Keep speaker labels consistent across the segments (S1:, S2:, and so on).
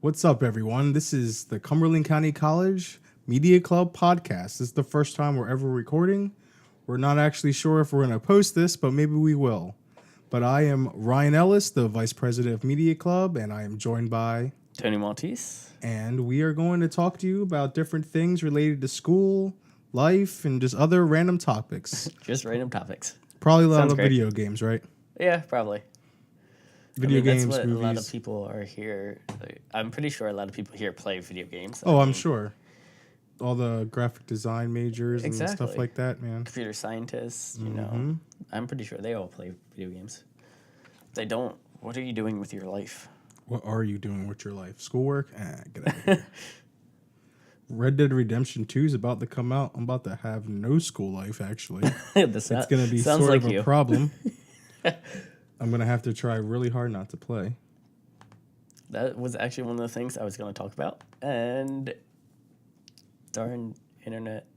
S1: What's up, everyone? This is the Cumberland County College Media Club podcast. This is the first time we're ever recording. We're not actually sure if we're going to post this, but maybe we will. But I am Ryan Ellis, the Vice President of Media Club, and I am joined by
S2: Tony Maltese.
S1: And we are going to talk to you about different things related to school, life, and just other random topics.
S2: Just random topics.
S1: Probably a lot
S2: Sounds
S1: of
S2: great.
S1: video games, right?
S2: Yeah, probably.
S1: Video games,
S2: that's what
S1: movies.
S2: a lot of people are here. I'm pretty sure a lot of people here play video games.
S1: I'm sure. All the graphic design majors and stuff
S2: Exactly.
S1: like that, man.
S2: Computer scientists, you know. I'm pretty sure they all play video games. If they don't, what are you doing with your life?
S1: What are you doing with your life? Schoolwork? Get out of here. Red Dead Redemption 2 is about to come out. I'm about to have no school life, actually. It's going to be
S2: sounds
S1: sort
S2: like
S1: of
S2: you.
S1: a problem. I'm going to have to try really hard not to play.
S2: That was actually one of the things I was going to talk about. And darn internet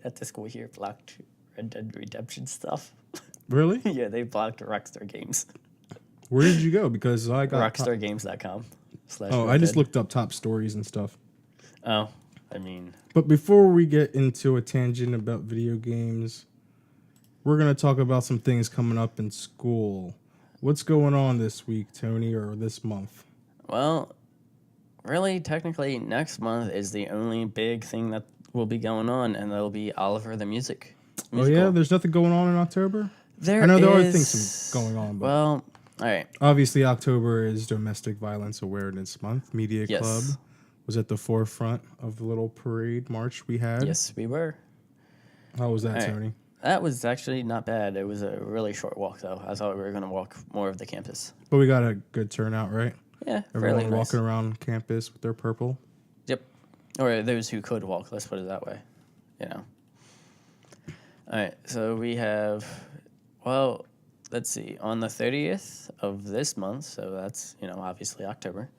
S2: at the school here blocked Red Dead Redemption stuff.
S1: Really?
S2: Yeah, they blocked Rockstar Games.
S1: Where did you go? Because I got...
S2: Rockstargames.com.
S1: I just looked up top stories and stuff.
S2: Oh, I mean...
S1: But before we get into a tangent about video games, we're going to talk about some things coming up in school. What's going on this week, Tony, or this month?
S2: Well, really, technically, next month is the only big thing that will be going on, and that'll be Oliver the Musical.
S1: Oh, yeah? There's nothing going on in October?
S2: There
S1: I know there are
S2: is-
S1: things going on, but...
S2: Well, all right.
S1: Obviously, October is Domestic Violence Awareness Month. Media
S2: Yes.
S1: Club was at the forefront of the little parade march we had.
S2: Yes, we were.
S1: How was that,
S2: All right.
S1: Tony?
S2: That was actually not bad. It was a really short walk, though. I thought we were going to walk more of the campus.
S1: But we got a good turnout, right?
S2: Yeah,
S1: Everyone
S2: fairly nice.
S1: walking around campus with their purple.
S2: Yep. Or those who could walk, let's put it that way. You know. All right, so we have, well, let's see, on the 30th of this month, so that's, obviously October,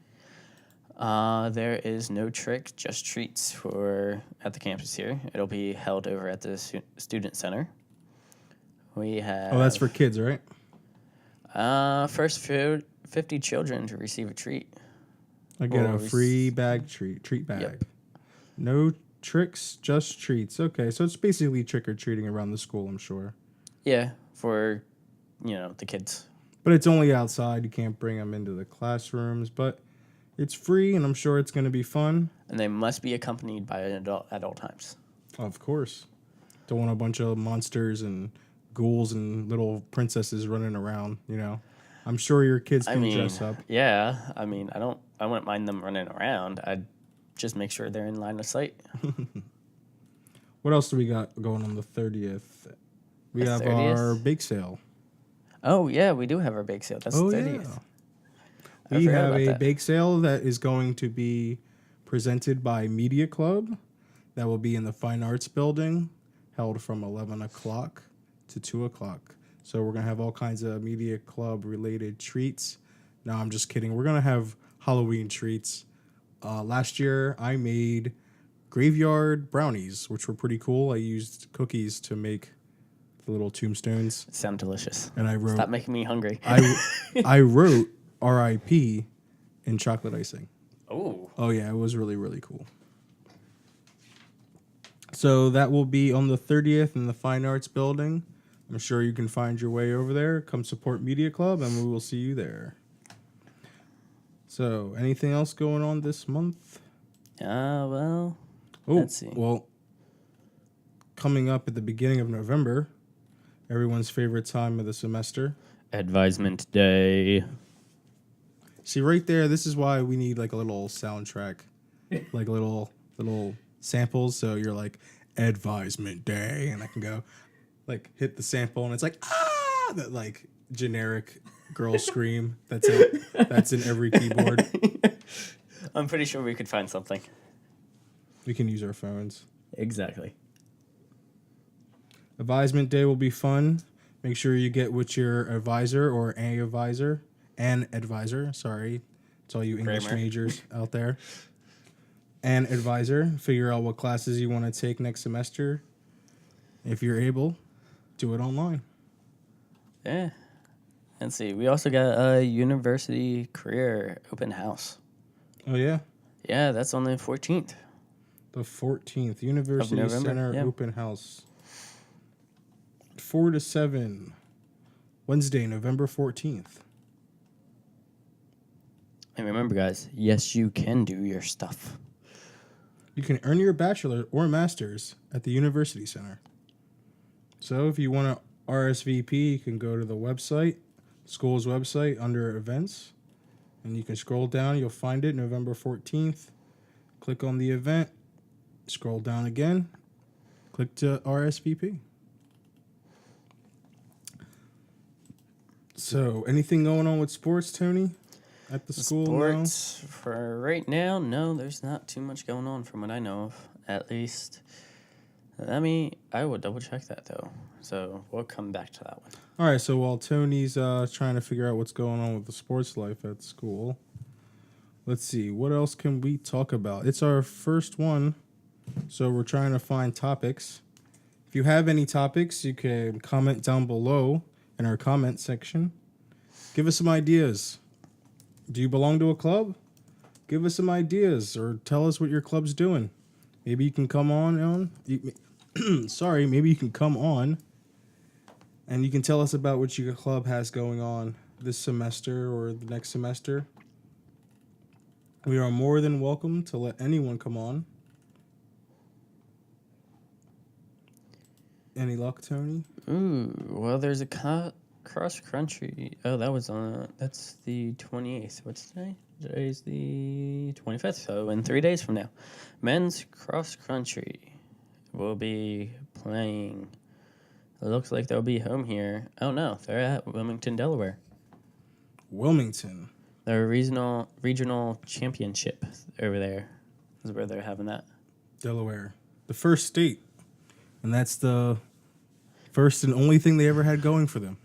S2: there is no trick, just treats at the campus here. It'll be held over at the Student Center. We have...
S1: Oh, that's for kids, right?
S2: First 50 children to receive a treat.
S1: I get
S2: Or
S1: a free treat bag.
S2: Yep.
S1: No tricks, just treats. Okay, so it's basically trick-or-treating around the school, I'm sure.
S2: Yeah, for, the kids.
S1: But it's only outside. You can't bring them into the classrooms, but it's free, and I'm sure it's going to be fun.
S2: And they must be accompanied by an adult at all times.
S1: Of course. Don't want a bunch of monsters and ghouls and little princesses running around, I'm sure your kids can dress up.
S2: Yeah, I wouldn't mind them running around. I'd just make sure they're in line of sight.
S1: What else do we got going on the 30th? We have
S2: 30th?
S1: our bake sale.
S2: Oh, yeah, we do have our bake sale. That's the 30th.
S1: Yeah.
S2: I
S1: We
S2: forgot
S1: have
S2: about
S1: a
S2: that.
S1: bake sale that is going to be presented by Media Club. That will be in the Fine Arts Building, held from 11 o'clock to 2 o'clock. So we're going to have all kinds of Media Club-related treats. No, I'm just kidding. We're going to have Halloween treats. Last year, I made graveyard brownies, which were pretty cool. I used cookies to make the little tombstones.
S2: Sound delicious.
S1: And I wrote...
S2: Stop making me hungry.
S1: I wrote R.I.P. in chocolate icing.
S2: Oh,
S1: yeah, it was really, really cool. So that will be on the 30th in the Fine Arts Building. I'm sure you can find your way over there. Come support Media Club, and we will see you there. So, anything else going on this month?
S2: well, let's see.
S1: Well, coming up at the beginning of November, everyone's favorite time of the semester.
S2: Advisement Day.
S1: See, right there, this is why we need like a little soundtrack, like little samples. So you're like, Advisement Day, and I can go, like, hit the sample, and it's like, that like generic girl scream. That's it. That's in every keyboard.
S2: I'm pretty sure we could find something.
S1: We can use our phones.
S2: Exactly.
S1: Advisement Day will be fun. Make sure you get with your advisor or an advisor. Sorry, it's all you English
S2: Grammar.
S1: majors out there. An advisor. Figure out what classes you want to take next semester. If you're able, do it online.
S2: Yeah. Let's see. We also got a university career open house.
S1: Oh, yeah?
S2: Yeah, that's on the 14th.
S1: The 14th, University
S2: November,
S1: Center
S2: yeah.
S1: Open House. 4 to 7, Wednesday, November 14th.
S2: And remember, guys, yes, you can do your stuff.
S1: You can earn your bachelor or master's at the University Center. So if you want to RSVP, you can go to the website, school's website, under events, and you can scroll down. You'll find it, November 14th. Click on the event, scroll down again, click to RSVP. So, anything going on with sports, Tony, at the school now?
S2: Sports, for right now, no, there's not too much going on from what I know of, at least. I will double check that, though. So we'll come back to that one.
S1: All right, so while Tony's trying to figure out what's going on with the sports life at school, let's see, what else can we talk about? It's our first one, so we're trying to find topics. If you have any topics, you can comment down below in our comment section. Give us some ideas. Do you belong to a club? Give us some ideas, or tell us what your club's doing. Maybe you can come on. Maybe you can come on, and you can tell us about what your club has going on this semester or the next semester. We are more than welcome to let anyone come on. Any luck, Tony?
S2: Ooh, well, there's a cross country. Oh, that's the 28th. What's today? Today's the 25th. So in 3 days from now, men's cross country will be playing. It looks like they'll be home here. Oh no, they're at Wilmington, Delaware.
S1: Wilmington.
S2: Their regional championship over there is where they're having that.
S1: Delaware. The first state. And that's the first and only thing they ever had going for them.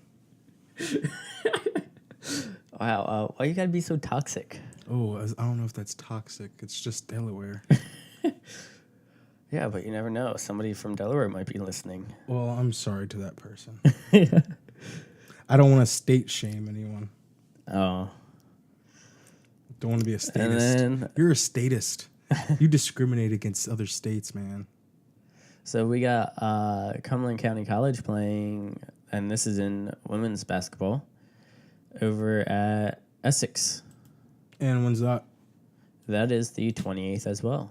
S2: Wow, why you gotta be so toxic?
S1: Oh, I don't know if that's toxic. It's just Delaware.
S2: Yeah, but you never know. Somebody from Delaware might be listening.
S1: Well, I'm sorry to that person. I don't want to state shame anyone.
S2: Oh.
S1: Don't want to be a statist. You're a statist. You discriminate against other states, man.
S2: So we got Cumberland County College playing, and this is in women's basketball, over at Essex.
S1: And when's that?
S2: That is the 28th as well.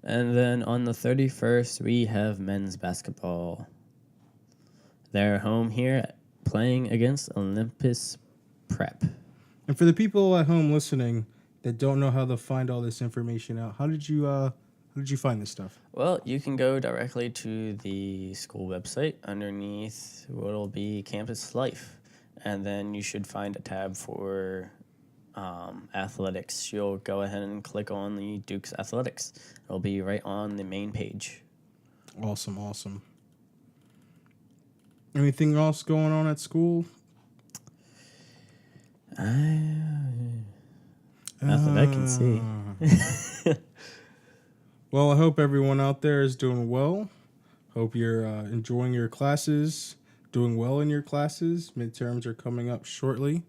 S2: And then on the 31st, we have men's basketball. They're home here playing against Olympus Prep.
S1: And for the people at home listening that don't know how to find all this information out, how did you find this stuff?
S2: Well, you can go directly to the school website underneath what'll be Campus Life. And then you should find a tab for athletics. You'll go ahead and click on the Duke's Athletics. It'll be right on the main page.
S1: Awesome. Anything else going on at school?
S2: Nothing I can see.
S1: Well, I hope everyone out there is doing well. Hope you're enjoying your classes, doing well in your classes. Midterms are coming up shortly.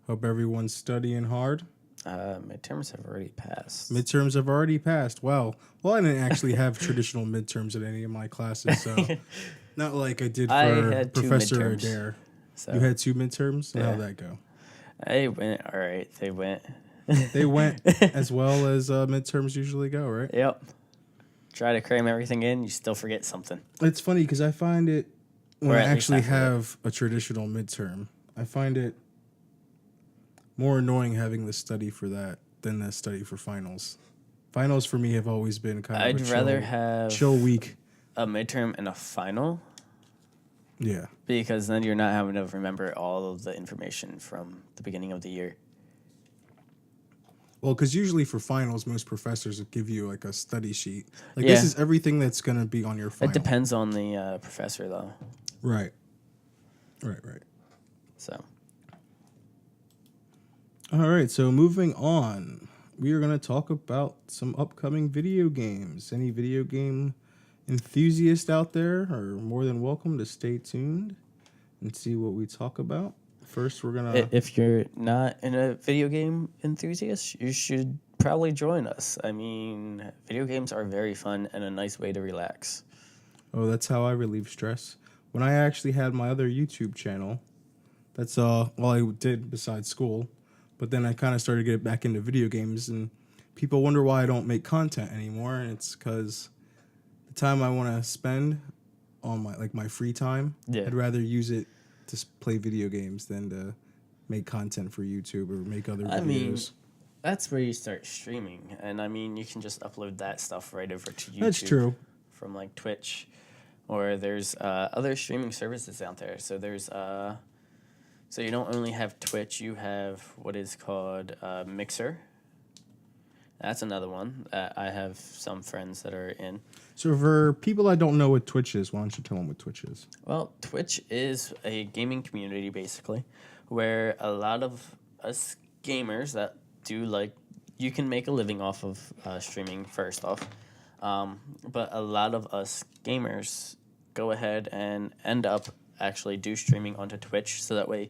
S1: Hope everyone's studying hard.
S2: Midterms have already passed.
S1: Midterms have already passed. Wow. Well, I didn't actually have traditional midterms in any of my classes, so not like I did for Professor Adair.
S2: So.
S1: You had 2 midterms?
S2: Yeah.
S1: How'd that go?
S2: They went all right. They went.
S1: They went as well as midterms usually go, right?
S2: Yep. Try to cram everything in, you still forget something.
S1: It's funny because I find it, when I actually have a traditional midterm, I find it more annoying having the study for that than the study for finals. Finals for me have always been kind of
S2: I'd rather have
S1: chill week.
S2: A midterm and a final.
S1: Yeah.
S2: Because then you're not having to remember all of the information from the beginning of the year.
S1: Well, because usually for finals, most professors would give you like a study sheet. Like this is everything that's going to be on your final.
S2: It depends on the professor, though.
S1: Right.
S2: So.
S1: All right, so moving on, we are going to talk about some upcoming video games. Any video game enthusiast out there are more than welcome to stay tuned and see what we talk about. First, we're gonna.
S2: If you're not a video game enthusiast, you should probably join us. I mean, video games are very fun and a nice way to relax.
S1: Oh, that's how I relieve stress. When I actually had my other YouTube channel, that's all I did besides school. But then I kind of started to get back into video games, and people wonder why I don't make content anymore. And it's because the time I want to spend on my free time,
S2: Yeah.
S1: I'd rather use it to play video games than to make content for YouTube or make other videos.
S2: I mean, that's where you start streaming, and I mean, you can just upload that stuff right over to YouTube.
S1: That's true.
S2: From like Twitch, or there's other streaming services out there. So there's so you don't only have Twitch, you have what is called Mixer. That's another one that I have some friends that are in.
S1: So for people that don't know what Twitch is, why don't you tell them what Twitch is?
S2: Well, Twitch is a gaming community, basically, where a lot of us gamers that do like, you can make a living off of streaming first off, but a lot of us gamers go ahead and end up actually do streaming onto Twitch, so that way,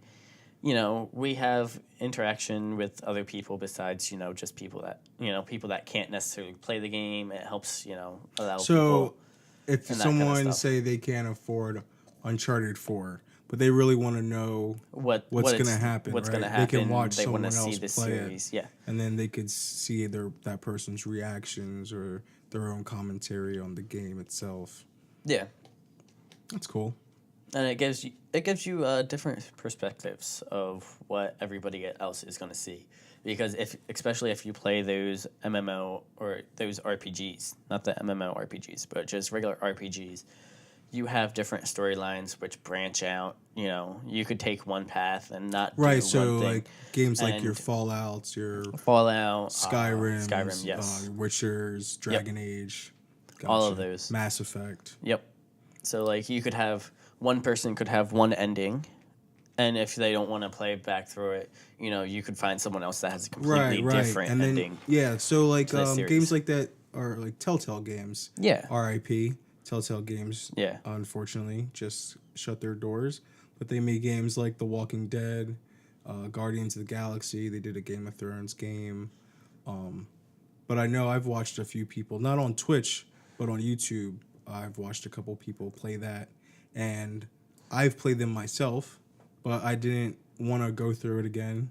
S2: you know, we have interaction with other people besides, you know, just people that can't necessarily play the game. It helps, you know, allow people.
S1: So if
S2: and that kind of
S1: someone
S2: stuff.
S1: say they can't afford Uncharted 4, but they really want to know what's going to happen,
S2: what's
S1: right?
S2: going to happen.
S1: They can watch
S2: They
S1: someone
S2: want to
S1: else
S2: see the
S1: play
S2: series,
S1: it,
S2: yeah.
S1: and then they could see that person's reactions or their own commentary on the game itself.
S2: Yeah.
S1: That's cool.
S2: And it gives you different perspectives of what everybody else is going to see, because especially if you play those MMO or those RPGs, not the MMO RPGs, but just regular RPGs, you have different storylines which branch out. You know, you could take one path and not do
S1: Right. So
S2: one thing.
S1: like games like
S2: And
S1: your Fallouts, your
S2: Fallout,
S1: Skyrim,
S2: yes,
S1: Witchers, Dragon Age,
S2: all of those,
S1: Mass Effect.
S2: Yep. So like you could have one person could have one ending, and if they don't want to play back through it, you know, you could find someone else that has a completely different
S1: and then,
S2: ending.
S1: Yeah, so like
S2: series.
S1: games like that are like Telltale games.
S2: Yeah.
S1: R.I.P. Telltale Games.
S2: Yeah.
S1: Unfortunately, just shut their doors, but they made games like The Walking Dead, Guardians of the Galaxy. They did a Game of Thrones game. But I know I've watched a few people, not on Twitch, but on YouTube. I've watched a couple people play that, and I've played them myself, but I didn't want to go through it again.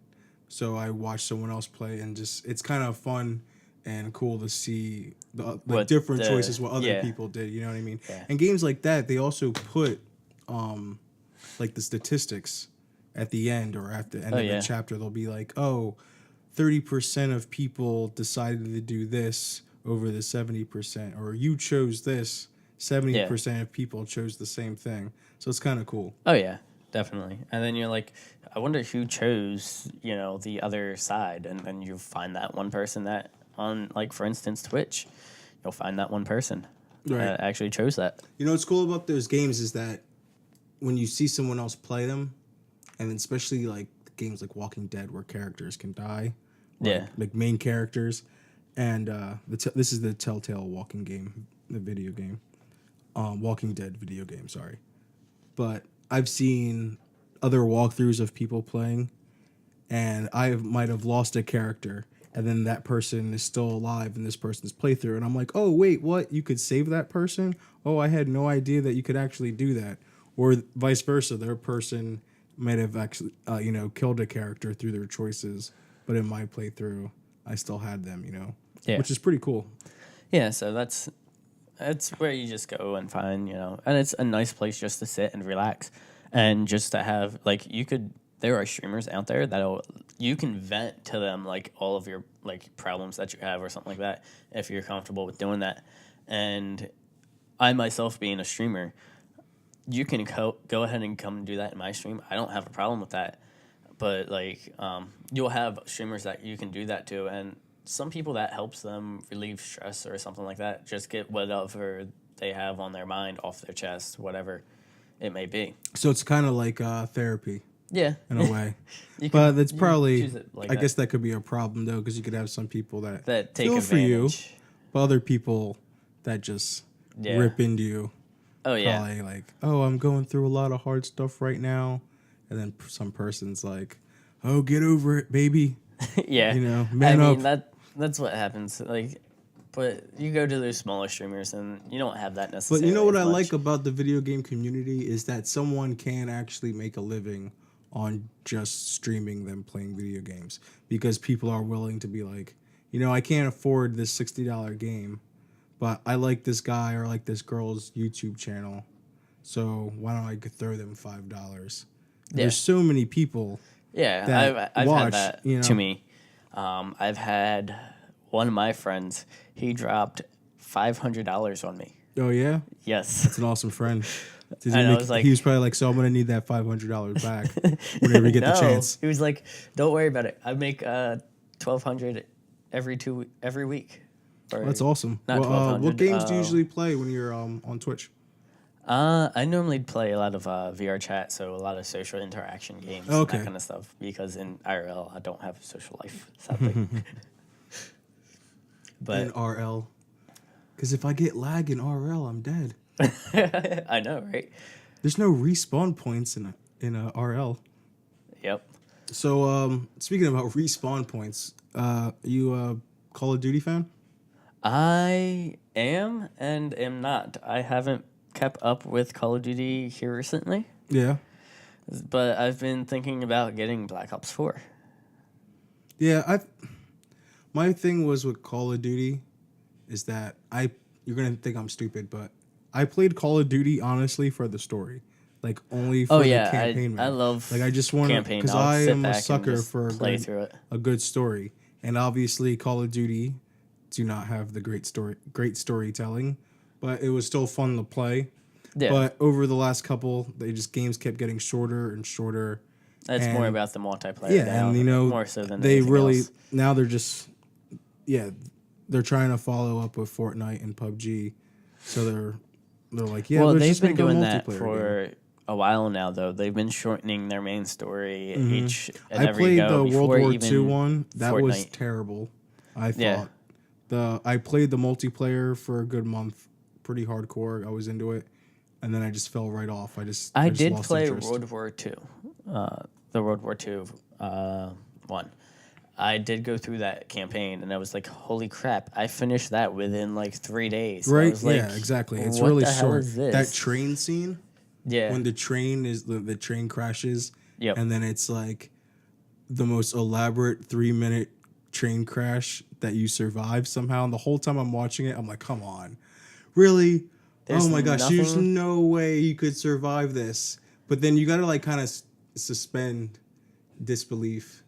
S1: So I watched someone else play, and just it's kind of fun and cool to see the different choices what other people did. You know what I mean?
S2: Yeah.
S1: And games like that, they also put like the statistics at the end or at the end of the chapter. They'll be like, 30% of people decided to do this over the 70%, or you chose this. 70% of people chose the same thing. So it's kind of cool.
S2: Oh, yeah, definitely. And then you're like, I wonder who chose, you know, the other side. And then you find that one person that on, like, for instance, Twitch, you'll find that one person that actually chose that.
S1: You know what's cool about those games is that when you see someone else play them, and especially like games like Walking Dead where characters can die, like main characters, and this is the Telltale Walking game, the video game. Walking Dead video game, sorry. But I've seen other walkthroughs of people playing, and I might have lost a character, and then that person is still alive in this person's playthrough, and I'm like, oh, wait, what? You could save that person? Oh, I had no idea that you could actually do that. Or vice versa, their person might have actually, killed a character through their choices, but in my playthrough, I still had them, which is pretty cool.
S2: Yeah, so that's where you just go and find, and it's a nice place just to sit and relax and just to have, like, there are streamers out there you can vent to them, like, all of your, like, problems that you have or something like that if you're comfortable with doing that. And I myself being a streamer, you can go ahead and come and do that in my stream. I don't have a problem with that. But, like, you'll have streamers that you can do that to, and some people that helps them relieve stress or something like that, just get whatever they have on their mind off their chest, whatever it may be.
S1: So it's kind of like therapy.
S2: Yeah.
S1: In a way. But that's probably, I guess that could be a problem, though, because you could have some people that
S2: take
S1: feel
S2: advantage.
S1: For you, but other people that just rip into you.
S2: Oh, yeah.
S1: Probably like, I'm going through a lot of hard stuff right now, and then some person's like, "Oh, get over it, baby."
S2: Yeah,
S1: You know, man
S2: I mean
S1: up.
S2: that's what happens. Like, but you go to those smaller streamers and you don't have that
S1: But
S2: necessarily.
S1: you know what
S2: as
S1: I
S2: much.
S1: like about the video game community is that someone can actually make a living on just streaming them playing video games, because people are willing to be like, I can't afford this $60 game, but I like this guy or like this girl's YouTube channel, so why don't I throw them $5?
S2: Yeah.
S1: There's so many people
S2: Yeah,
S1: that
S2: I've
S1: watch,
S2: had that to me. I've had one of my friends. He dropped $500 on me.
S1: Oh yeah,
S2: Yes,
S1: that's an awesome friend. Did he
S2: and I
S1: make?
S2: was like,
S1: He was probably like, so I'm gonna need that $500 back whenever you get the
S2: no.
S1: chance.
S2: He was like, don't worry about it. I make $1,200 every week. Or,
S1: That's awesome.
S2: Not
S1: Well,
S2: 1,200.
S1: what games do you usually play when you're on Twitch?
S2: I normally play a lot of VR chat, so a lot of social interaction games, and
S1: Okay.
S2: that kind of stuff. Because in IRL, I don't have a social life, sadly. But
S1: In RL, because if I get lag in RL, I'm dead.
S2: I know, right?
S1: There's no respawn points in a RL.
S2: Yep.
S1: So speaking about respawn points, you a Call of Duty fan?
S2: I am and am not. I haven't kept up with Call of Duty here recently,
S1: Yeah.
S2: but I've been thinking about getting Black Ops 4.
S1: Yeah, my thing was with Call of Duty is that you're gonna think I'm stupid, but I played Call of Duty honestly for the story, like only for the campaign.
S2: I love
S1: like I just want to,
S2: campaign.
S1: because
S2: I'll
S1: I
S2: sit
S1: am a
S2: back and
S1: sucker
S2: just
S1: for
S2: play through it.
S1: a good story, and obviously Call of Duty do not have the great storytelling, but it was still fun to play.
S2: Yeah,
S1: But over the last couple, games kept getting shorter and shorter.
S2: it's more
S1: and-
S2: about the multiplayer
S1: Yeah,
S2: now,
S1: and
S2: more so than
S1: they
S2: anything
S1: really
S2: else.
S1: now they're just they're trying to follow up with Fortnite and PUBG, so they're like
S2: Well,
S1: let's
S2: they've
S1: just
S2: been
S1: make a
S2: doing that
S1: multiplayer
S2: for
S1: game.
S2: a while now, though. They've been shortening their main story each and
S1: I
S2: every
S1: played
S2: go
S1: the World
S2: before
S1: War
S2: even
S1: II one. That was
S2: Fortnite.
S1: terrible. I
S2: Yeah.
S1: thought I played the multiplayer for a good month, pretty hardcore. I was into it, and then I just fell right off. I just
S2: did
S1: lost
S2: play
S1: interest.
S2: World War II, the World War II one. I did go through that campaign, and I was like, "Holy crap!" I finished that within like 3 days. I
S1: Right?
S2: was like,
S1: Yeah, exactly. It's
S2: "What
S1: really
S2: the hell
S1: short.
S2: is this?"
S1: That train scene.
S2: Yeah.
S1: When the train crashes,
S2: Yep.
S1: and then it's like the most elaborate 3-minute train crash that you survive somehow. And the whole time I'm watching it, I'm like, come on, really?
S2: There's
S1: oh my gosh, there's
S2: nothing-
S1: no way you could survive this. But then you got to like kind of suspend disbelief,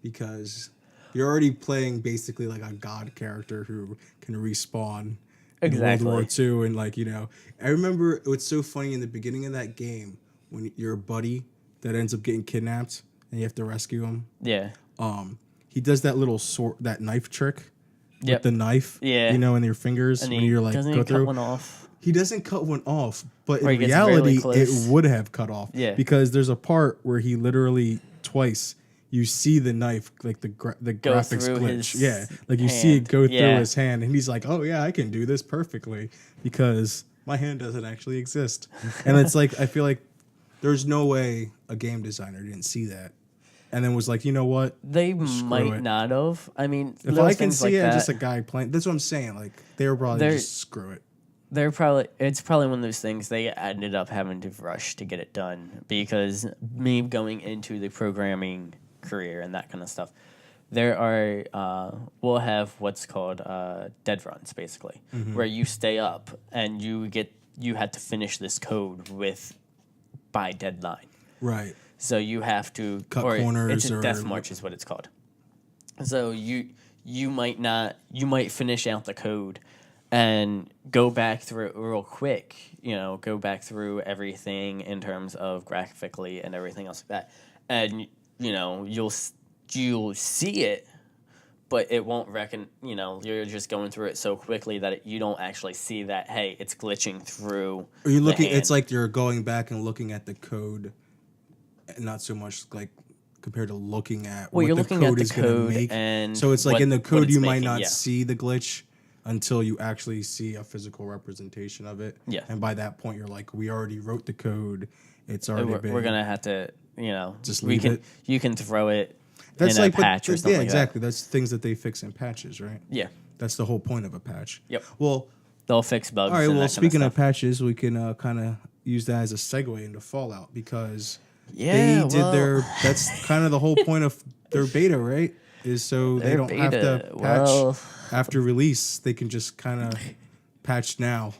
S1: because you're already playing basically like a god character who can respawn.
S2: Exactly.
S1: In World War II, and I remember what's so funny in the beginning of that game when you're a buddy that ends up getting kidnapped and you have to rescue him.
S2: Yeah.
S1: He does that little that knife trick
S2: Yep.
S1: with the knife.
S2: Yeah.
S1: In your fingers
S2: And
S1: when
S2: he
S1: you're like
S2: doesn't
S1: go
S2: he
S1: through.
S2: cut one off.
S1: He doesn't cut one off, but
S2: Or
S1: in
S2: he gets really
S1: reality,
S2: close.
S1: it would have cut off.
S2: Yeah.
S1: Because there's a part where he literally twice. You see the knife, like the graphics
S2: through
S1: glitch.
S2: his
S1: Yeah, like you see it
S2: hand.
S1: go through
S2: Yeah.
S1: his hand, and he's like, "Oh yeah, I can do this perfectly because my hand doesn't actually exist." And it's like I feel like there's no way a game designer didn't see that, and then was like, "You know what?
S2: They
S1: Screw
S2: might
S1: it.
S2: not have. I mean,
S1: If
S2: those
S1: I can
S2: things
S1: see
S2: like
S1: it,
S2: that,
S1: just a guy playing." That's what I'm saying. Like they were probably
S2: They're-
S1: just screw it.
S2: it's probably one of those things they ended up having to rush to get it done, because me going into the programming career and that kind of stuff, there are we'll have what's called dead runs, basically, where you stay up and you had to finish this code by deadline.
S1: Right.
S2: So you have to
S1: Cut
S2: or
S1: corners
S2: It's a
S1: or-
S2: death march, is what it's called. So you might finish out the code and go back through it real quick. Go back through everything in terms of graphically and everything else like that, and you'll see it, but it won't reckon. You're just going through it so quickly that you don't actually see that. Hey, it's glitching through.
S1: Are you looking?
S2: the hand.
S1: It's like you're going back and looking at the code, and not so much like compared to looking at
S2: Well,
S1: what
S2: you're
S1: the
S2: looking
S1: code
S2: at the
S1: is going to
S2: code
S1: make.
S2: and
S1: So it's like
S2: what-
S1: in the
S2: what
S1: code
S2: it's
S1: you might
S2: making,
S1: not
S2: yeah.
S1: see the glitch until you actually see a physical representation of it.
S2: Yeah.
S1: And by that point, you're like, we already wrote the code. It's already
S2: we're
S1: been.
S2: gonna have to
S1: Just
S2: we
S1: leave
S2: can
S1: it.
S2: you can throw it
S1: That's
S2: in
S1: like
S2: a patch or something
S1: yeah,
S2: like
S1: exactly. That's things that they fix in patches, right?
S2: that. Yeah.
S1: That's the whole point of a patch.
S2: Yep.
S1: Well,
S2: They'll fix bugs.
S1: all right.
S2: And
S1: Well,
S2: that kind
S1: speaking
S2: of
S1: of
S2: stuff.
S1: patches, we can kind of use that as a segue into Fallout because
S2: Yeah.
S1: they did
S2: Well,
S1: That's kind of the whole point of their beta, right? Is so they
S2: their
S1: don't have to
S2: beta,
S1: patch
S2: well-
S1: after release. They can just kind of patch now.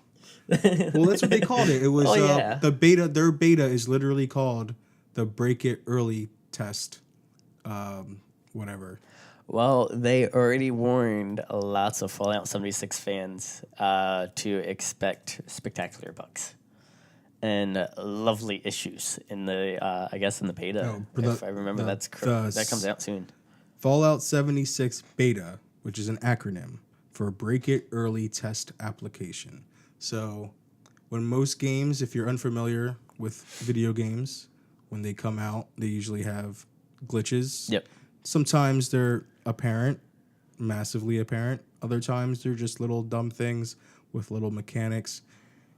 S1: Well, that's what they called it. It was
S2: Oh, yeah.
S1: the beta. Their beta is literally called the Break It Early test. Whatever.
S2: Well, they already warned lots of Fallout 76 fans to expect spectacular bugs and lovely issues in the, I guess, in the beta. If I remember, that's correct. That comes out soon.
S1: Fallout 76 Beta, which is an acronym for Break It Early Test Application. So, when most games, if you're unfamiliar with video games, when they come out, they usually have glitches.
S2: Yep.
S1: Sometimes they're apparent, massively apparent. Other times they're just little dumb things with little mechanics.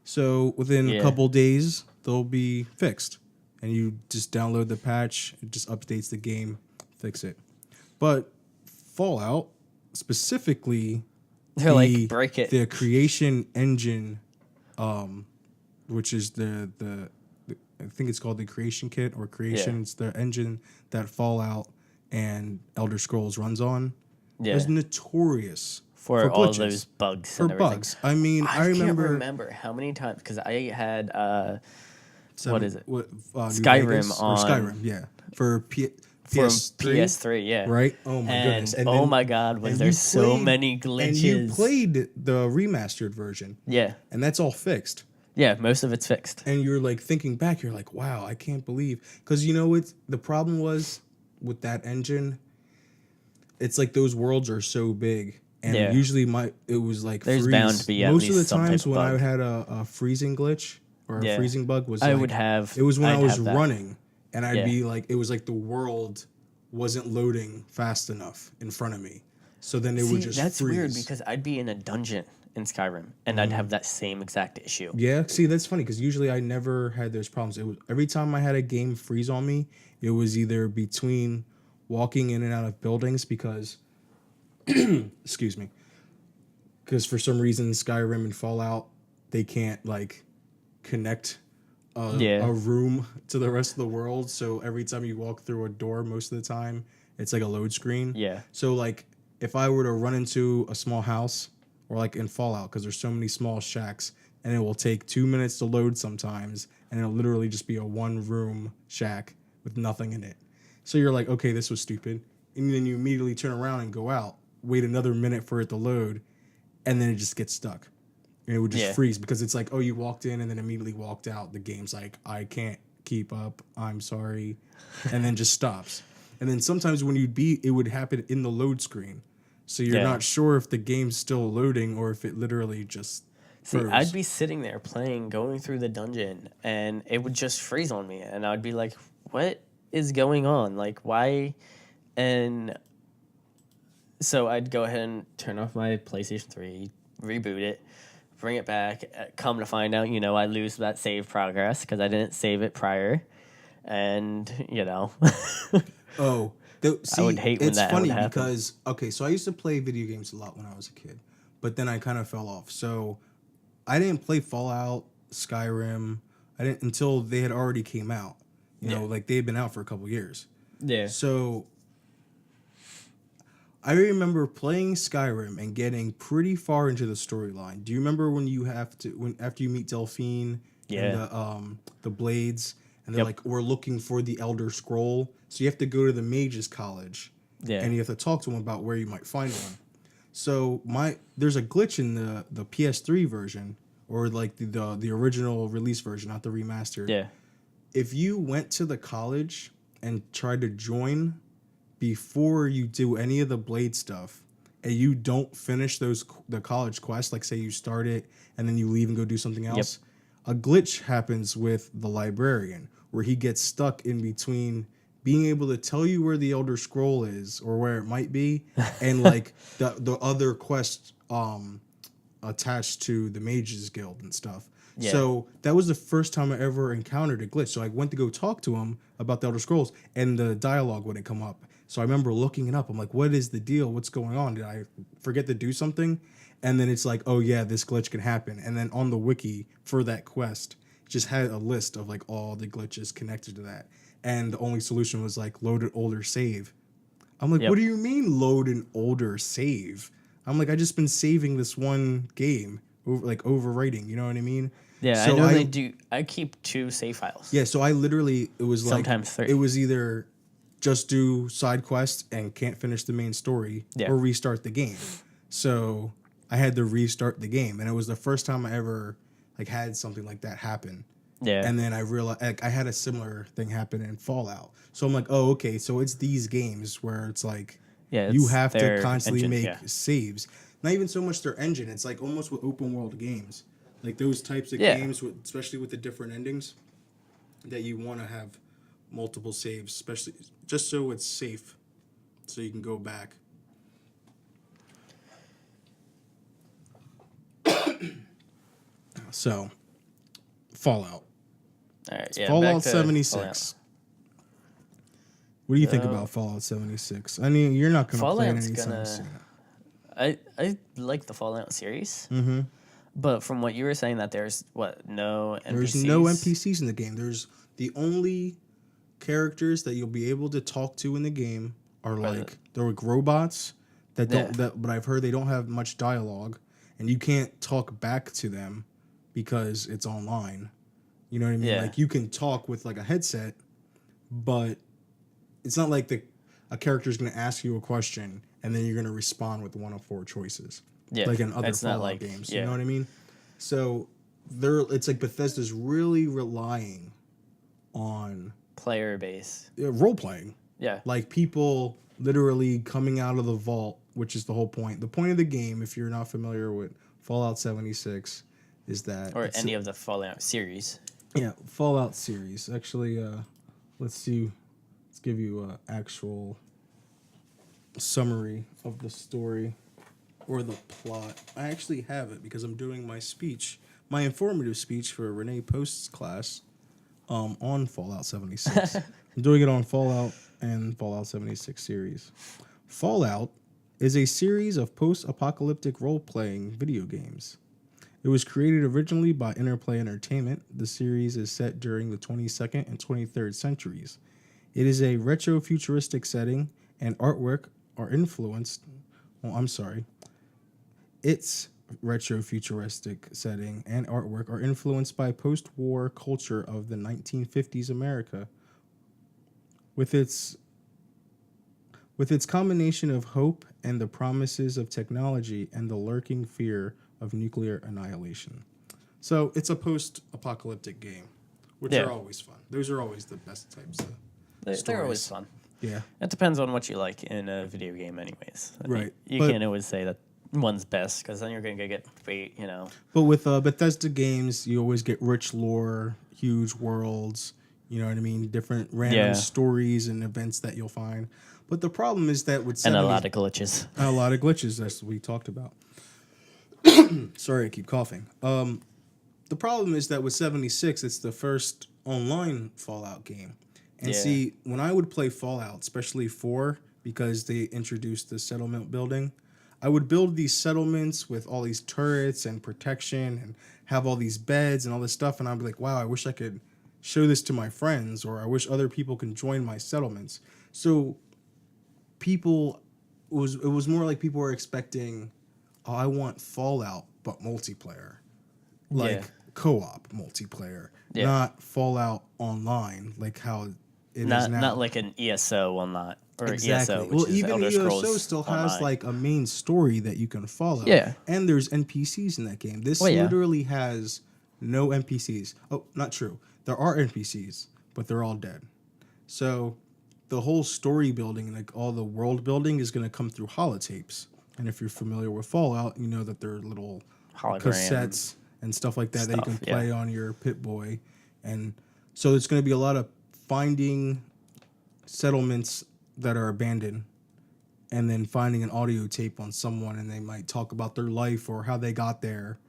S1: So within a couple days, they'll be fixed. And you just download the patch, it just updates the game, fix it. But Fallout, specifically,
S2: They're like, break it.
S1: the creation engine, which is the I think it's called the creation kit or creation.
S2: Yeah.
S1: It's the engine that Fallout and Elder Scrolls runs on.
S2: Yeah.
S1: Is notorious
S2: For all
S1: glitches,
S2: those bugs
S1: for
S2: and everything.
S1: bugs. I mean, I
S2: can't
S1: remember
S2: remember how many times, because I had, what is it?
S1: New
S2: Skyrim
S1: Vegas, or
S2: on-
S1: Skyrim, yeah, for
S2: From
S1: PS3,
S2: PS3, yeah.
S1: right? Oh my
S2: And,
S1: goodness! And
S2: oh
S1: then-
S2: my God, was
S1: and
S2: there
S1: you
S2: so
S1: played-
S2: many glitches.
S1: And you played the remastered version,
S2: Yeah.
S1: and that's all fixed.
S2: Yeah, most of it's fixed.
S1: And you're like thinking back, you're like, wow, I can't believe, because you know what the problem was with that engine. It's like those worlds are so big, and
S2: Yeah.
S1: usually it was like
S2: There's
S1: freeze.
S2: bound to be at
S1: most of the
S2: least some type
S1: times
S2: of
S1: when I
S2: bug.
S1: had a freezing glitch or a
S2: Yeah.
S1: freezing bug was
S2: I
S1: like,
S2: would have-
S1: it was when
S2: I'd
S1: I was
S2: have that.
S1: running, and I'd
S2: Yeah.
S1: be like, it was like the world wasn't loading fast enough in front of me, so then it would just
S2: that's
S1: freeze.
S2: weird because I'd be in a dungeon in Skyrim and I'd have that same exact issue.
S1: Yeah, see, that's funny because usually I never had those problems. It was every time I had a game freeze on me, it was either between walking in and out of buildings because, excuse me, because for some reason Skyrim and Fallout they can't like connect a room to the rest of the world. So every time you walk through a door, most of the time it's like a load screen.
S2: Yeah.
S1: So like if I were to run into a small house or like in Fallout, because there's so many small shacks, and it will take 2 minutes to load sometimes, and it'll literally just be a one room shack with nothing in it. So you're like, okay, this was stupid. And then you immediately turn around and go out, wait another minute for it to load, and then it just gets stuck. And it would just freeze because it's like, oh, you walked in and then immediately walked out. The game's like, I can't keep up. I'm sorry. And then just stops. And then sometimes when it would happen in the load screen. So you're not sure if the game's still loading or if it literally just froze.
S2: I'd be sitting there playing, going through the dungeon, and it would just freeze on me. And I'd be like, what is going on? Like, why? And so I'd go ahead and turn off my PlayStation 3, reboot it, bring it back, come to find out, I lose that save progress because I didn't save it prior. And,
S1: Oh, see,
S2: I would hate when
S1: it's
S2: that
S1: funny
S2: would happen.
S1: because so I used to play video games a lot when I was a kid, but then I kind of fell off. So I didn't play Fallout, Skyrim. I didn't until they had already came out. You know, like they had been out for a couple years.
S2: Yeah.
S1: So I remember playing Skyrim and getting pretty far into the storyline. Do you remember when after you meet Delphine and the Blades? And they're like, we're looking for the Elder Scroll. So you have to go to the Mages College.
S2: Yeah.
S1: And you have to talk to them about where you might find one. So there's a glitch in the PS3 version, or like the original release version, not the remastered.
S2: Yeah.
S1: If you went to the college and tried to join before you do any of the Blade stuff, and you don't finish the college quests, like say you start it and then you leave and go do something else, a glitch happens with the librarian where he gets stuck in between being able to tell you where the Elder Scroll is or where it might be, and like the other quest attached to the Mages Guild and stuff.
S2: Yeah.
S1: So that was the first time I ever encountered a glitch. So I went to go talk to him about the Elder Scrolls, and the dialogue wouldn't come up. So I remember looking it up. I'm like, what is the deal? What's going on? Did I forget to do something? And then it's like, oh yeah, this glitch can happen. And then on the wiki for that quest, it just had a list of like all the glitches connected to that. And the only solution was like load an older save. I'm like,
S2: Yep.
S1: what do you mean load an older save? I'm like, I just been saving this one game, overwriting. You know what I mean?
S2: Yeah,
S1: So
S2: I normally do. I keep 2 save files.
S1: Yeah, so I literally, it was like,
S2: Sometimes 3.
S1: it was either just do side quests and can't finish the main story,
S2: Yeah.
S1: or restart the game. So I had to restart the game, and it was the first time I ever like had something like that happen.
S2: Yeah.
S1: And then I realized like, I had a similar thing happen in Fallout. So I'm like, oh, okay, so it's these games where it's like,
S2: Yeah,
S1: you
S2: it's
S1: have to
S2: their
S1: constantly
S2: engine,
S1: make
S2: yeah.
S1: saves. Not even so much their engine. It's like almost with open world games, like those types of
S2: Yeah.
S1: games, especially with the different endings, that you want to have multiple saves, especially just so it's safe, so you can go back. So, Fallout.
S2: All right, yeah,
S1: Fallout
S2: back to
S1: 76.
S2: Fallout.
S1: What do you think about Fallout 76? I mean, you're not going to play it
S2: Fallout's
S1: anytime
S2: gonna-
S1: soon.
S2: I like the Fallout series,
S1: Mm-hmm.
S2: but from what you were saying, that there's no NPCs.
S1: There's no NPCs in the game. There's the only characters that you'll be able to talk to in the game are like they're like robots that don't but I've heard they don't have much dialogue, and you can't talk back to them because it's online. You know what I mean?
S2: Yeah.
S1: Like you can talk with like a headset, but it's not like a character's going to ask you a question and then you're going to respond with one of 4 choices.
S2: Yeah,
S1: Like in other
S2: it's not
S1: Fallout
S2: like
S1: games.
S2: yeah.
S1: You know what I mean? So it's like Bethesda's really relying on
S2: Player base.
S1: role playing.
S2: Yeah,
S1: Like people literally coming out of the vault, which is the whole point. The point of the game, if you're not familiar with Fallout 76, is that
S2: or any of the Fallout series.
S1: yeah, Fallout series. Actually, let's give you an actual summary of the story or the plot. I actually have it because I'm doing my speech, my informative speech for Renee Post's class on Fallout 76. I'm doing it on Fallout and Fallout 76 series. Fallout is a series of post-apocalyptic role-playing video games. It was created originally by Interplay Entertainment. The series is set during the 22nd and 23rd centuries. It is a retro-futuristic setting, and artwork are influenced... Its retro-futuristic setting and artwork are influenced by post-war culture of the 1950s America. With its combination of hope and the promises of technology and the lurking fear of nuclear annihilation. So it's a post-apocalyptic game, which are always fun. Those are always the best types of
S2: They're always fun.
S1: Yeah.
S2: It depends on what you like in a video game, anyways. I mean,
S1: Right.
S2: you can't always say that one's best because then you're gonna get bait.
S1: But with Bethesda games, you always get rich lore, huge worlds, you know what I mean? Different random stories and events that you'll find. But the problem is that with
S2: and a lot of glitches.
S1: a lot of glitches, as we talked about. Sorry, I keep coughing. The problem is that with 76, it's the first online Fallout game. And see, when I would play Fallout, especially 4, because they introduced the settlement building, I would build these settlements with all these turrets and protection and have all these beds and all this stuff. And I'd be like, wow, I wish I could show this to my friends, or I wish other people can join my settlements. So it was more like people were expecting, oh, I want Fallout, but multiplayer. Like co-op multiplayer.
S2: Yeah.
S1: Not Fallout Online, like how it is now.
S2: Not like an ESO will not. Or
S1: Exactly.
S2: ESO, which
S1: Well,
S2: is
S1: even
S2: Elder
S1: ESO
S2: Scrolls
S1: still has
S2: Online.
S1: like a main story that you can follow.
S2: Yeah.
S1: And there's NPCs in that game. This literally has no NPCs. Oh, not true. There are NPCs, but they're all dead. So the whole story building, like all the world building, is going to come through holotapes. And if you're familiar with Fallout, you know that there are little
S2: Hologram
S1: cassettes and stuff like that that you can
S2: stuff,
S1: play on your Pip-Boy. And so it's going to be a lot of finding settlements that are abandoned and then finding an audio tape on someone, and they might talk about their life or how they got there.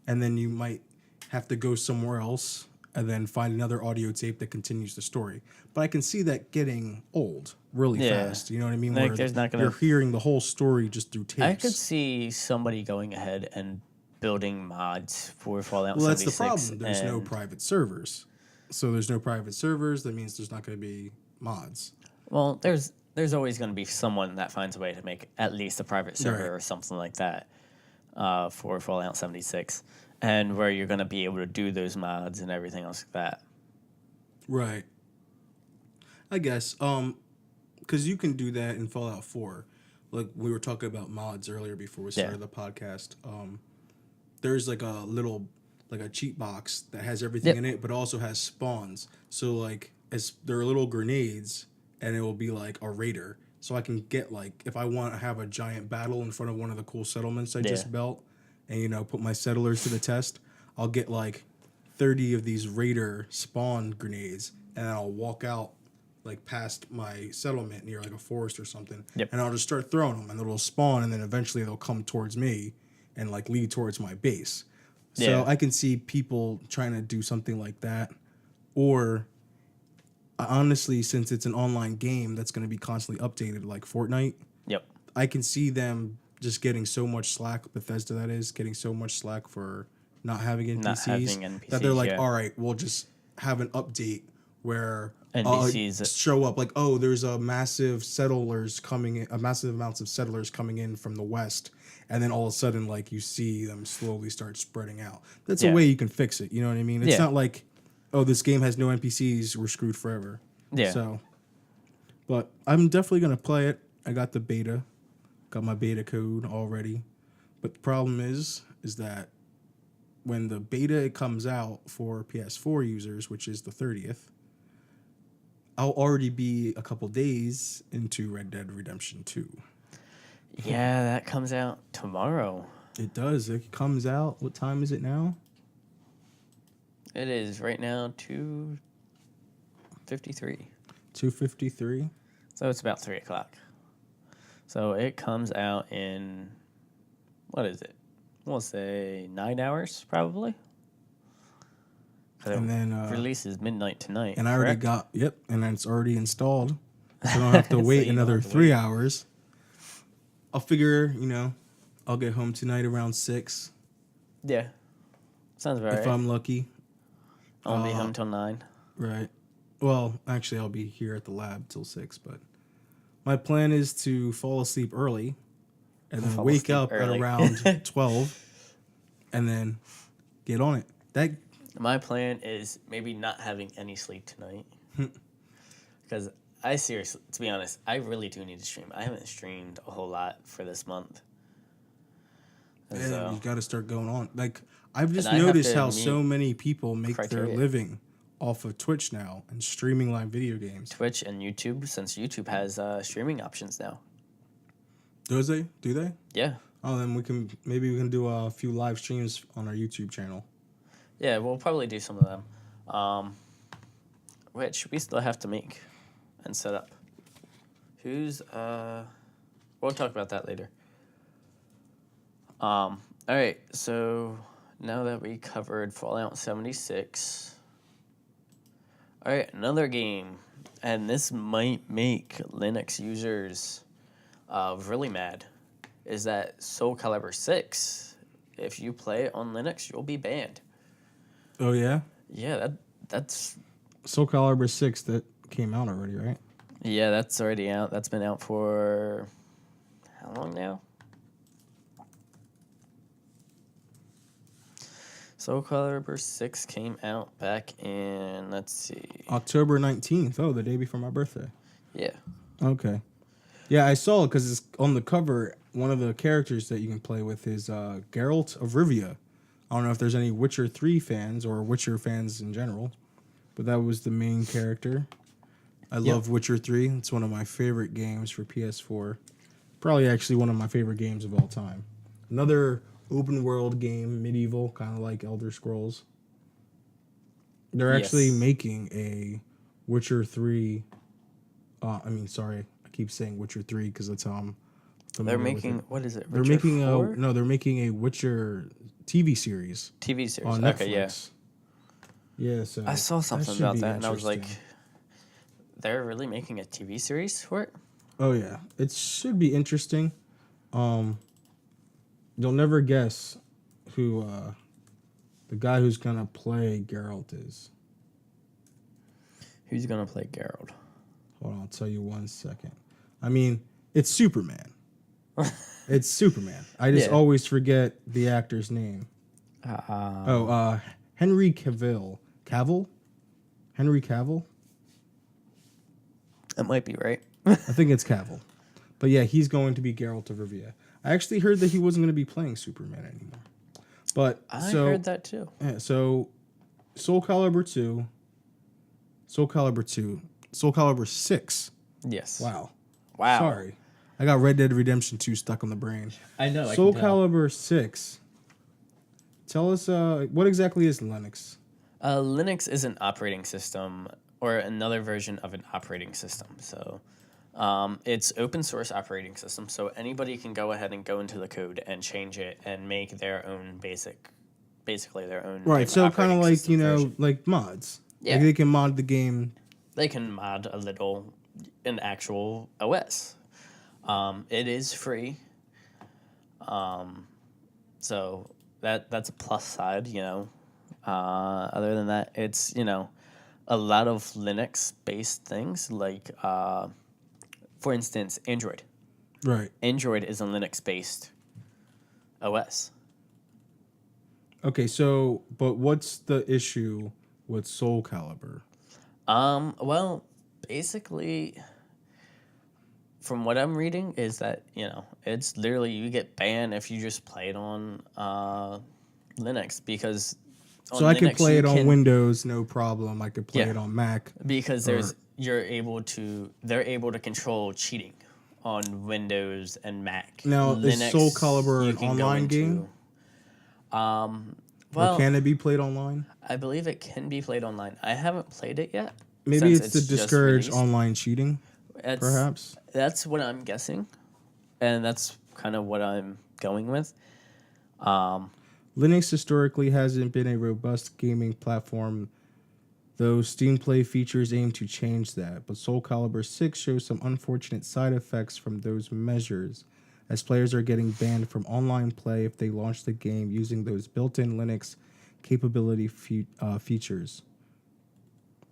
S1: And then you might have to go somewhere else and then find another audio tape that continues the story. But I can see that getting old really
S2: Yeah.
S1: fast. You know what I mean?
S2: Like,
S1: Where
S2: there's not
S1: you're
S2: gonna.
S1: hearing the whole story just through tapes.
S2: I could see somebody going ahead and building mods for Fallout
S1: Well, that's
S2: 76.
S1: the problem. There's no
S2: and-
S1: private servers. So there's no private servers. That means there's not going to be mods.
S2: Well, there's always going to be someone that finds a way to make at least a private server
S1: Right.
S2: or something like that for Fallout 76, and where you're going to be able to do those mods and everything else like that.
S1: Right. I guess. Because you can do that in Fallout 4. Like we were talking about mods earlier before we started the podcast. There's like a little, like a cheat box that has everything in it, but also has spawns. So like, there are little grenades, and it will be like a raider. So I can get like, if I want to have a giant battle in front of one of the cool settlements I just built, and put my settlers to the test, I'll get like 30 of these raider spawn grenades, and I'll walk out like past my settlement near like a forest or something, and I'll just start throwing them, and they'll spawn, and then eventually they'll come towards me and like lead towards my base. So I can see people trying to do something like that, or honestly, since it's an online game that's going to be constantly updated like Fortnite, I can see them just getting so much slack. Bethesda, that is, getting so much slack for not having NPCs, that they're like, all right, we'll just have an update where
S2: NPCs
S1: show up like, oh, there's a massive settlers coming in, a massive amounts of settlers coming in from the west, and then all of a sudden, like, you see them slowly start spreading out. That's a way you can fix it. You know what I mean? It's not like, oh, this game has no NPCs, we're screwed forever.
S2: Yeah.
S1: So, but I'm definitely gonna play it. I got the beta, got my beta code already. But the problem is that when the beta comes out for PS4 users, which is the 30th, I'll already be a couple days into Red Dead Redemption 2.
S2: Yeah, that comes out tomorrow.
S1: It does. It comes out. What time is it now?
S2: It is right now 2:53.
S1: 2:53.
S2: So it's about 3 o'clock. So it comes out in, what is it? We'll say 9 hours, probably.
S1: And then
S2: releases midnight tonight.
S1: And I already got, and then it's already installed. So I don't have to wait another 3 hours. I'll figure, I'll get home tonight around 6.
S2: Yeah. Sounds about right.
S1: If I'm lucky.
S2: I'll be home till 9.
S1: Right. Well, actually, I'll be here at the lab till 6, but my plan is to fall asleep early and then wake up at around 12 and then get on it.
S2: My plan is maybe not having any sleep tonight. Because I seriously, to be honest, I really do need to stream. I haven't streamed a whole lot for this month.
S1: Yeah, you got to start going on. Like, I've just noticed how so many people make their living off of Twitch now and streaming live video games.
S2: Twitch and YouTube, since YouTube has streaming options now.
S1: Do they?
S2: Yeah.
S1: Oh, then we can do a few live streams on our YouTube channel.
S2: Yeah, we'll probably do some of them, which we still have to make and set up. We'll talk about that later. All right, so now that we covered Fallout 76, all right, another game, and this might make Linux users really mad, is that Soul Calibur 6. If you play it on Linux, you'll be banned.
S1: Oh, yeah?
S2: Yeah, that's...
S1: Soul Calibur 6, that came out already, right?
S2: Yeah, that's already out. That's been out for... how long now? Soul Calibur 6 came out back in, let's see...
S1: October 19th. Oh, the day before my birthday.
S2: Yeah.
S1: Okay. Yeah, I saw it because it's on the cover. One of the characters that you can play with is Geralt of Rivia. I don't know if there's any Witcher 3 fans or Witcher fans in general, but that was the main character. I love Witcher 3. It's one of my favorite games for PS4. Probably actually one of my favorite games of all time. Another open world game, medieval, kind of like Elder Scrolls. They're actually making a Witcher 3. I keep saying Witcher 3 because that's how I'm
S2: They're
S1: familiar with
S2: making
S1: it.
S2: what is it?
S1: They're
S2: Witcher
S1: making
S2: 4?
S1: they're making a Witcher TV series
S2: TV series.
S1: on
S2: Okay, yeah.
S1: Netflix. Yeah, so
S2: I saw something
S1: should
S2: about
S1: be
S2: that, and I was like,
S1: interesting.
S2: they're really making a TV series for it?
S1: Oh yeah, it should be interesting. Um, you'll never guess who the guy who's gonna play Geralt is.
S2: Who's gonna play Geralt?
S1: Hold on, I'll tell you 1 second. I mean, it's Superman. It's Superman. I just
S2: Yeah.
S1: always forget the actor's name. Henry Cavill. Henry Cavill?
S2: That might be right.
S1: I think it's Cavill. But yeah, he's going to be Geralt of Rivia. I actually heard that he wasn't going to be playing Superman anymore. But
S2: I heard that too.
S1: Yeah, so Soul Calibur 6.
S2: Yes.
S1: Wow.
S2: Wow.
S1: Sorry. I got Red Dead Redemption 2 stuck on the brain.
S2: I know.
S1: Soul Calibur 6. Tell us, what exactly is Linux?
S2: Linux is an operating system or another version of an operating system. So it's open source operating system. So anybody can go ahead and go into the code and change it and make their own basically their own.
S1: Right. So kind of like,
S2: version.
S1: like mods.
S2: Yeah.
S1: Like they can mod the game.
S2: They can mod an actual OS. It is free. So that's a plus side, Other than that, it's, a lot of Linux-based things, like, for instance, Android.
S1: Right.
S2: Android is a Linux-based OS.
S1: Okay, so, but what's the issue with Soul Calibur?
S2: Well, basically, from what I'm reading, is that, it's literally you get banned if you just play it on Linux, because
S1: So I can play it on Windows, no problem. I could play it on Mac.
S2: Because they're able to control cheating on Windows and Mac.
S1: Now, is Soul Calibur an online game?
S2: Well,
S1: or can it be played online?
S2: I believe it can be played online. I haven't played it yet.
S1: Maybe it's to
S2: just
S1: discourage
S2: released.
S1: online cheating, perhaps?
S2: That's what I'm guessing, and that's kind of what I'm going with.
S1: Linux historically hasn't been a robust gaming platform, though Steam Play features aim to change that. But Soul Calibur 6 shows some unfortunate side effects from those measures, as players are getting banned from online play if they launch the game using those built-in Linux capability features.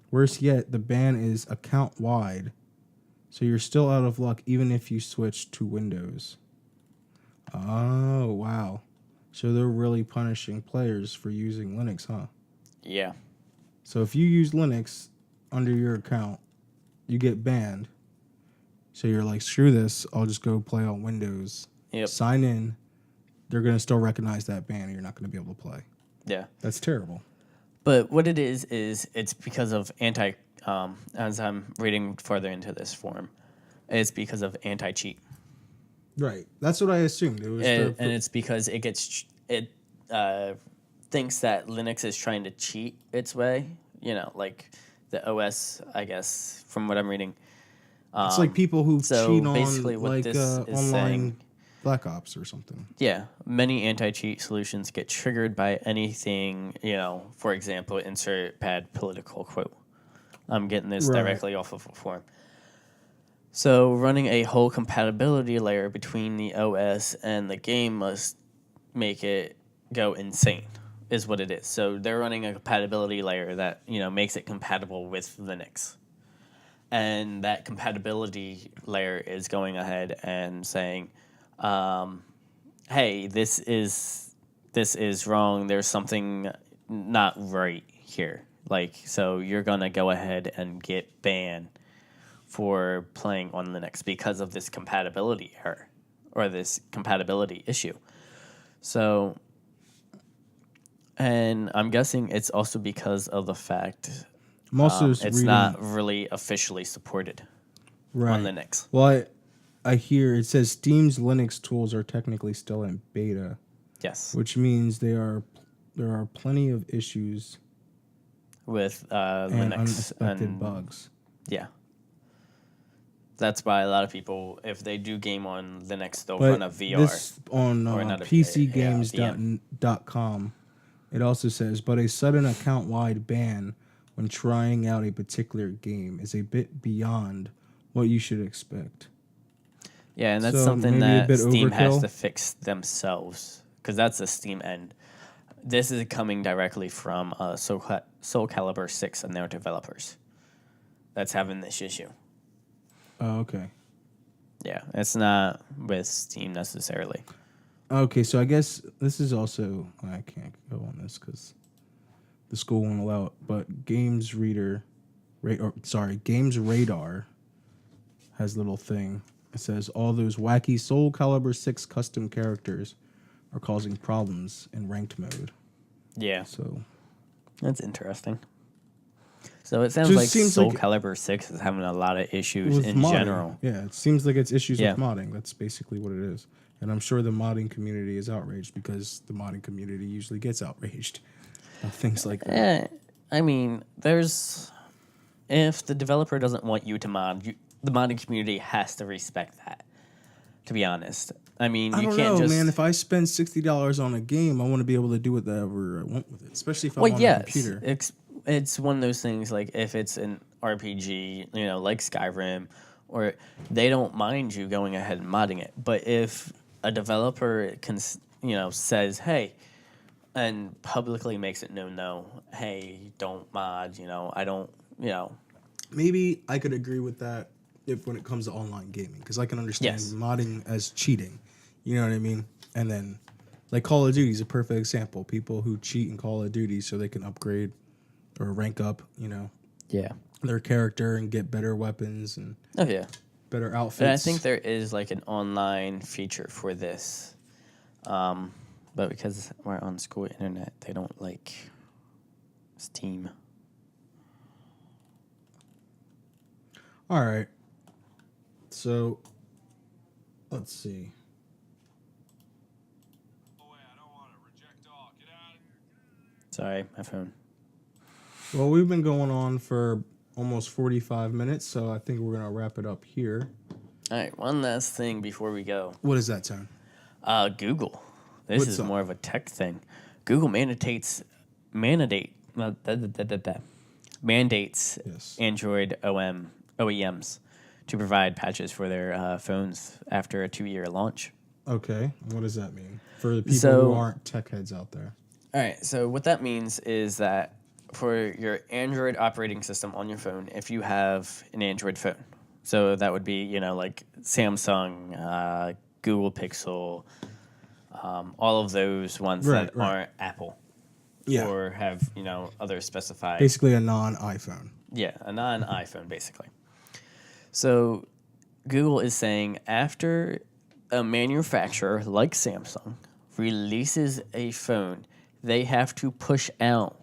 S1: Worse yet, the ban is account-wide, so you're still out of luck even if you switch to Windows. Oh, wow. So they're really punishing players for using Linux, huh?
S2: Yeah.
S1: So if you use Linux under your account, you get banned. So you're like, screw this, I'll just go play on Windows.
S2: Yep.
S1: Sign in. They're going to still recognize that ban and you're not going to be able to play.
S2: Yeah.
S1: That's terrible.
S2: But what it is it's because of as I'm reading further into this form, it's because of anti-cheat.
S1: Right. That's what I assumed. It was
S2: And it's because it thinks that Linux is trying to cheat its way, like the OS, I guess, from what I'm reading.
S1: It's like people who cheat on
S2: basically what
S1: like
S2: this is
S1: online
S2: saying,
S1: Black Ops or something.
S2: Yeah, many anti-cheat solutions get triggered by anything, for example, insert bad political quote. I'm getting this directly off of a forum. So running a whole compatibility layer between the OS and the game must make it go insane, is what it is. So they're running a compatibility layer that, makes it compatible with Linux. And that compatibility layer is going ahead and saying, hey, this is wrong. There's something not right here. So you're going to go ahead and get banned for playing on Linux because of this compatibility error or this compatibility issue. So, and I'm guessing it's also because of the fact it's not really officially supported on Linux.
S1: Well, I hear it says Steam's Linux tools are technically still in beta.
S2: Yes.
S1: Which means there are plenty of issues
S2: with
S1: and
S2: Linux
S1: unexpected bugs.
S2: Yeah. That's why a lot of people, if they do game on Linux, they'll
S1: But
S2: run a VR.
S1: this on
S2: or not a VR, yeah,
S1: PCGames.com, it also says, but a sudden account-wide ban when trying out a particular game is a bit beyond what you should expect.
S2: Yeah, and that's
S1: So
S2: something
S1: maybe a
S2: that
S1: bit
S2: Steam has
S1: overkill.
S2: to fix themselves, because that's the Steam end. This is coming directly from Soul Calibur 6 and their developers that's having this issue.
S1: Oh, okay.
S2: Yeah, it's not with Steam necessarily.
S1: Okay, so I guess this is also... I can't go on this because the school won't allow it, but Games Radar has a little thing. It says all those wacky Soul Calibur 6 custom characters are causing problems in ranked mode.
S2: Yeah,
S1: So
S2: that's interesting. So it sounds
S1: Just
S2: like
S1: seems
S2: Soul
S1: like-
S2: Calibur 6 is having a lot of issues
S1: with
S2: in
S1: modding,
S2: general.
S1: yeah, it seems like it's issues
S2: Yeah.
S1: with modding. That's basically what it is. And I'm sure the modding community is outraged because the modding community usually gets outraged about things like that.
S2: I mean, if the developer doesn't want you to mod, the modding community has to respect that. To be honest, I mean,
S1: I
S2: you
S1: don't
S2: can't
S1: know,
S2: just.
S1: man. If I spend $60 on a game, I want to be able to do whatever I want with it, especially if I'm
S2: Well,
S1: on a
S2: yes,
S1: computer.
S2: it's one of those things. Like if it's an RPG, like Skyrim, or they don't mind you going ahead and modding it. But if a developer says, "Hey," and publicly makes it known, "No, hey, don't mod," I don't,
S1: Maybe I could agree with that when it comes to online gaming, because I can understand
S2: Yes.
S1: modding as cheating. You know what I mean? And then, like Call of Duty is a perfect example. People who cheat in Call of Duty so they can upgrade or rank up,
S2: yeah.
S1: their character and get better weapons and
S2: Oh yeah.
S1: better outfits.
S2: But I think there is like an online feature for this. But because we're on school internet, they don't like Steam.
S1: All right. So, let's see.
S2: Sorry, my phone.
S1: Well, we've been going on for almost 45 minutes, so I think we're going to wrap it up here.
S2: All right, one last thing before we go.
S1: What is that, Tone?
S2: Google. This
S1: What's
S2: is
S1: up?
S2: more of a tech thing. Google mandates
S1: Yes.
S2: Android OEMs to provide patches for their phones after a 2-year launch.
S1: Okay. What does that mean for the people
S2: So-
S1: who aren't tech heads out there?
S2: All right, so what that means is that for your Android operating system on your phone, if you have an Android phone, so that would be, like Samsung, Google Pixel, all of those ones
S1: Right,
S2: that
S1: right.
S2: aren't Apple
S1: Yeah.
S2: or have, other specified.
S1: Basically a non-iPhone.
S2: Yeah, a non-iPhone, basically. So Google is saying after a manufacturer like Samsung releases a phone, they have to push out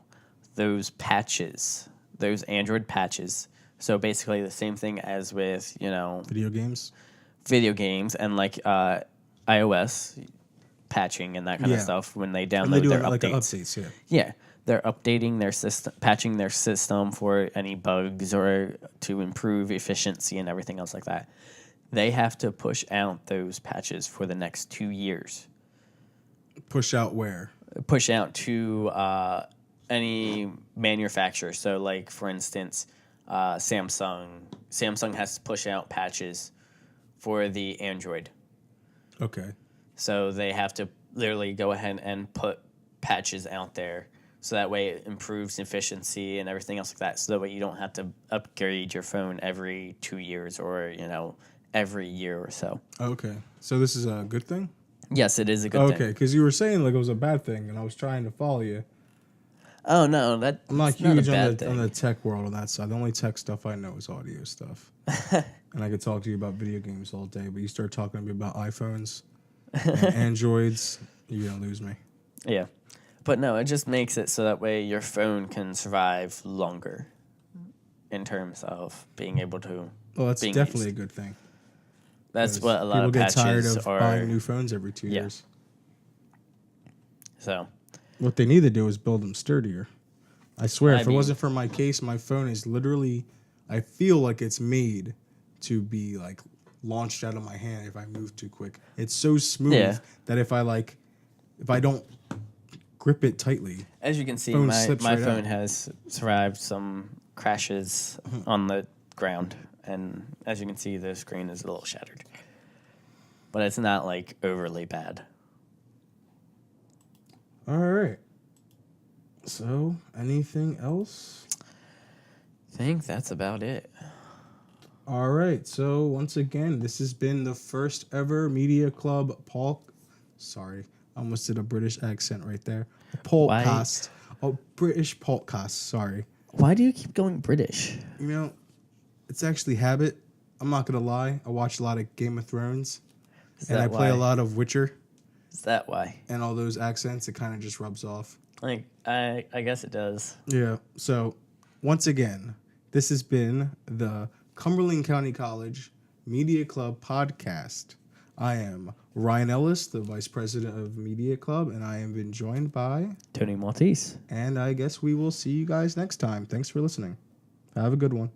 S2: those patches, those Android patches. So basically the same thing as with,
S1: Video games?
S2: video games and like iOS patching and that kind of
S1: Yeah.
S2: stuff when they
S1: And
S2: download
S1: they do
S2: their
S1: it like
S2: updates.
S1: updates, yeah.
S2: Yeah, they're updating their system, patching their system for any bugs or to improve efficiency and everything else like that. They have to push out those patches for the next 2 years.
S1: Push out where?
S2: Push out to any manufacturer. So, like for instance, Samsung. Samsung has to push out patches for the Android.
S1: Okay.
S2: So they have to literally go ahead and put patches out there. So that way it improves efficiency and everything else like that. So that way you don't have to upgrade your phone every 2 years or, every year or so.
S1: Okay. So this is a good thing?
S2: Yes, it is a good
S1: Okay,
S2: thing.
S1: because you were saying like it was a bad thing, and I was trying to follow you.
S2: Oh, no,
S1: I'm not
S2: not
S1: huge
S2: a bad
S1: on the
S2: thing.
S1: tech world on that side. The only tech stuff I know is audio stuff. And I could talk to you about video games all day, but you start talking to me about iPhones and Androids, you're going to lose me.
S2: Yeah. But no, it just makes it so that way your phone can survive longer in terms of being able to.
S1: Well, that's
S2: being
S1: definitely
S2: used.
S1: a good thing.
S2: That's
S1: 'Cause
S2: what a lot
S1: people
S2: of
S1: get tired
S2: patches
S1: of
S2: are.
S1: buying new phones every 2
S2: Yeah.
S1: years.
S2: So,
S1: What they need to do is build them sturdier. I swear,
S2: I
S1: if it
S2: mean-
S1: wasn't for my case, my phone is literally, I feel like it's made to be like launched out of my hand if I move too quick. It's so smooth
S2: Yeah.
S1: that if I don't grip it tightly.
S2: As you can see,
S1: Phone
S2: my
S1: slips right
S2: phone
S1: out.
S2: has survived some crashes on the ground, and as you can see, the screen is a little shattered. But it's not like overly bad.
S1: All right. So, anything else?
S2: I think that's about it.
S1: All right. So, once again, this has been the first ever Media Club Sorry, I almost did a British accent right there. A podcast. A British podcast. Sorry.
S2: Why do you keep going British?
S1: You know, it's actually habit. I'm not going to lie. I watch a lot of Game of Thrones.
S2: Is
S1: And I
S2: that
S1: play a
S2: why?
S1: lot of Witcher.
S2: Is that why?
S1: And all those accents, it kind of just rubs off.
S2: Like, I guess it does.
S1: Yeah. So, once again, this has been the Cumberland County College Media Club podcast. I am Ryan Ellis, the Vice President of Media Club, and I am been joined by
S2: Tony Maltese.
S1: And I guess we will see you guys next time. Thanks for listening. Have a good one.